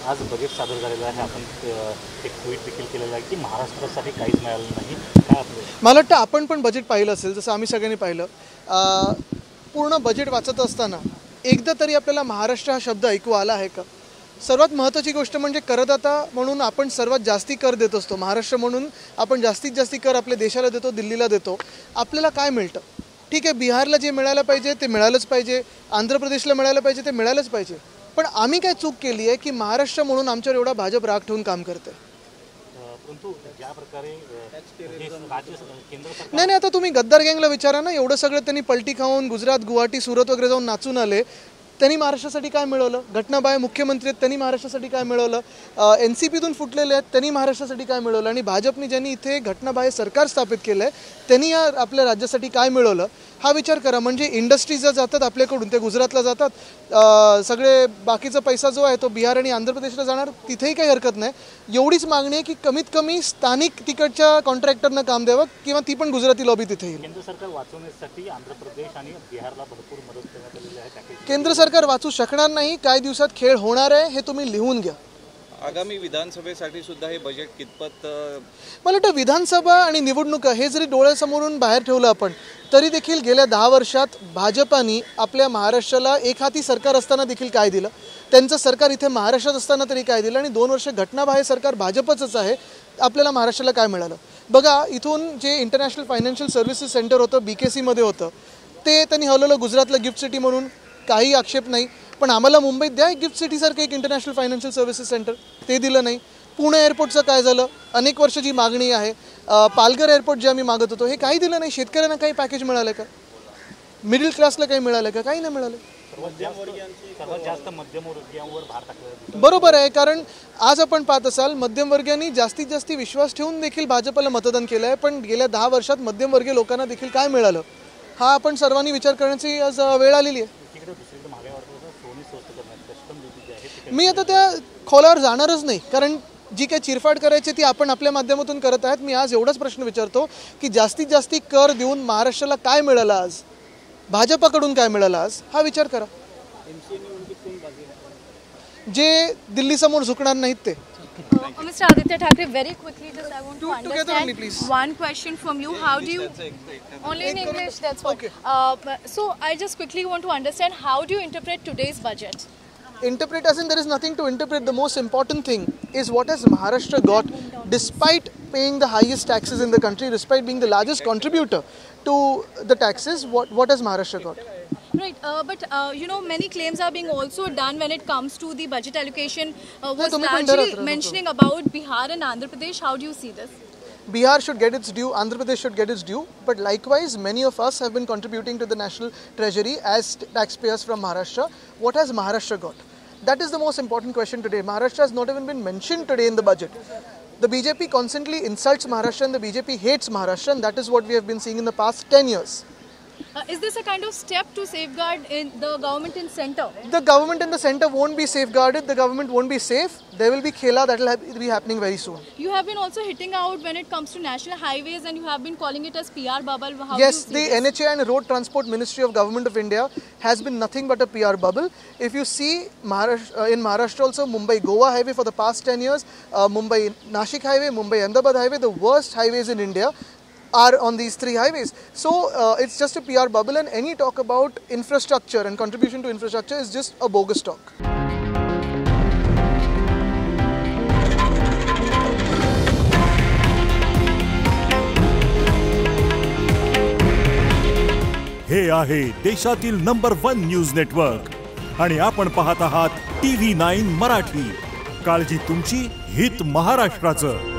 आज बजेट सादर झालेलं आहे. आपण एक ट्विट देखील केलेलं आहे की महाराष्ट्रासाठी काहीच मिळालं नाही. काय आपलं? मला वाटतं आपण पण बजेट पाहिलं असेल, जसं आम्ही सगळ्यांनी पाहिलं. पूर्ण बजेट वाचत असताना एकदा तरी आपल्याला महाराष्ट्र हा शब्द ऐकू आला आहे का? सर्वात महत्त्वाची गोष्ट म्हणजे करदाता म्हणून आपण सर्वात जास्ती कर देत असतो. महाराष्ट्र म्हणून आपण जास्तीत जास्ती कर आपल्या देशाला देतो, दिल्लीला देतो. आपल्याला काय मिळतं? ठीक आहे, बिहारला जे मिळालं पाहिजे ते मिळालंच पाहिजे, आंध्र प्रदेशला मिळालं पाहिजे ते मिळालंच पाहिजे. पण आम्ही काय चूक केली आहे की महाराष्ट्र म्हणून आमच्यावर एवढा भाजप राग ठेवून काम करते? परंतु ज्या प्रकारे नाही, आता तुम्ही गद्दार गँगला विचारा ना. एवढं सगळं त्यांनी पलटी खाऊन गुजरात, गुवाहाटी, सुरत वगैरे जाऊन नाचून आले. त्यांनी महाराष्ट्रासाठी काय मिळवलं? घटनाबाह्य मुख्यमंत्री आहेत, त्यांनी महाराष्ट्रासाठी काय मिळवलं? NCPतून फुटलेले आहेत, त्यांनी महाराष्ट्रासाठी काय मिळवलं? आणि भाजपने ज्यांनी इथे घटनाबाह्य सरकार स्थापित केलं आहे त्यांनी या आपल्या राज्यासाठी काय मिळवलं हा विचार करा. म्हणजे इंडस्ट्रीज जातात आपल्याकडून, ते गुजरातला जातात, सगळे बाकीचा पैसा जो आहे तो बिहार आणि आंध्र प्रदेशला जाणार, तिथेही काही हरकत नाही. एवढीच मागणी आहे की कमीत कमी स्थानिक तिकडच्या कॉन्ट्रॅक्टरनं काम द्यावं किंवा ती पण गुजराती लॉबी तिथे येईल. केंद्र सरकार वाचवण्यासाठी आंध्र प्रदेश आणि बिहारला भरपूर मदत करण्यात आलेली आहे. केंद्र सरकार वाचू शकणार नाही. काही दिवसात खेळ होणार आहे, हे तुम्ही लिहून घ्या. आगामी विधानसभेसाठी सुद्धा हे बजेट कितपत? मला वाटतं विधानसभा आणि निवडणुका हे जरी डोळ्यासमोरून बाहेर ठेवलं आपण, तरी देखील गेल्या 10 वर्षात भाजपानी आपल्या महाराष्ट्राला एक हाती सरकार असताना देखील काय दिलं, त्यांचं सरकार इथे महाराष्ट्रात असताना तरी काय दिलं, आणि 2 वर्ष घटनाबाह्य सरकार भाजपचंच आहे. आपल्याला महाराष्ट्राला काय मिळालं बघा. इथून जे इंटरनॅशनल फायनान्शियल सर्व्हिसेस सेंटर होतं, BKCमध्ये होतं, ते त्यांनी हलवलं गुजरातला गिफ्ट सिटी म्हणून. काही आक्षेप नाही, पण आम्हाला मुंबईत द्या एक गिफ्ट सिटीसारखं एक इंटरनॅशनल फायनान्शियल सर्व्हिसेस सेंटर. ते दिलं नाही. पुणे एअरपोर्टचं काय झालं? अनेक वर्ष जी मागणी आहे. पालघर एअरपोर्ट जे आम्ही मागत होतो हे काही दिलं नाही. शेतकऱ्यांना काही पॅकेज मिळालं का? मिडल क्लासला काही मिळालं का? काही नाही मिळालं. जास्त मध्यमवर्गीयांवर भार टाकला. बरोबर आहे, कारण आज आपण पाहत असाल मध्यमवर्गीयांनी जास्तीत जास्त विश्वास ठेवून देखील भाजपला मतदान केलं आहे. पण गेल्या 10 वर्षात मध्यमवर्गीय लोकांना देखील काय मिळालं हा आपण सर्वांनी विचार करण्याची आज वेळ आलेली आहे. मी आता त्या खोलावर जाणारच नाही, कारण जी काही चिरफाड करायची ती आपण आपल्या माध्यमातून करत आहेत. मी आज एवढाच प्रश्न विचारतो की जास्तीत जास्त कर देऊन महाराष्ट्राला काय मिळालं आज, भाजपाकडून काय मिळालं आज हा विचार करा. जे दिल्ली समोर झुकणार नाहीत ते. Mr. Aditya Thackeray, very quickly, just I want to understand please. one question from you. How do you only in English? That's okay. So I just quickly want to understand how do you interpret today's budget? Interpret as in there is nothing to interpret. The most important thing is what has Maharashtra got, despite paying the highest taxes in the country, despite being the largest contributor to the taxes. What has Maharashtra got? Right, but you know, many claims are being also done when it comes to the budget allocation. Was largely mentioning about Bihar and Andhra Pradesh. How do you see this? Bihar should get its due, Andhra Pradesh should get its due, but likewise many of us have been contributing to the national treasury as taxpayers from Maharashtra. What has Maharashtra got? That is the most important question today. Maharashtra has not even been mentioned today in the budget. The BJP constantly insults Maharashtra and the BJP hates Maharashtra, and that is what we have been seeing in the past 10 years. Is this a kind of step to safeguard in the government in center? The government in the center won't be safeguarded. The government won't be safe. There will be khela that will be happening very soon. You have been also hitting out when it comes to national highways, and you have been calling it as PR bubble. How Yes, do you see the NHA and Road Transport Ministry of Government of India has been nothing but a PR bubble. If you see in Maharashtra also, Mumbai-Goa highway for the past 10 years, Mumbai-Nashik highway, Mumbai-Ahmedabad highway, the worst highways in India are on these 3 highways. So it's just a PR bubble, and any talk about infrastructure and contribution to infrastructure is just a bogus talk. हे आहे देशातील number 1 news network आणि आपण पाहत आहात TV9 Marathi. काळजी तुमची, हित महाराष्ट्राचं.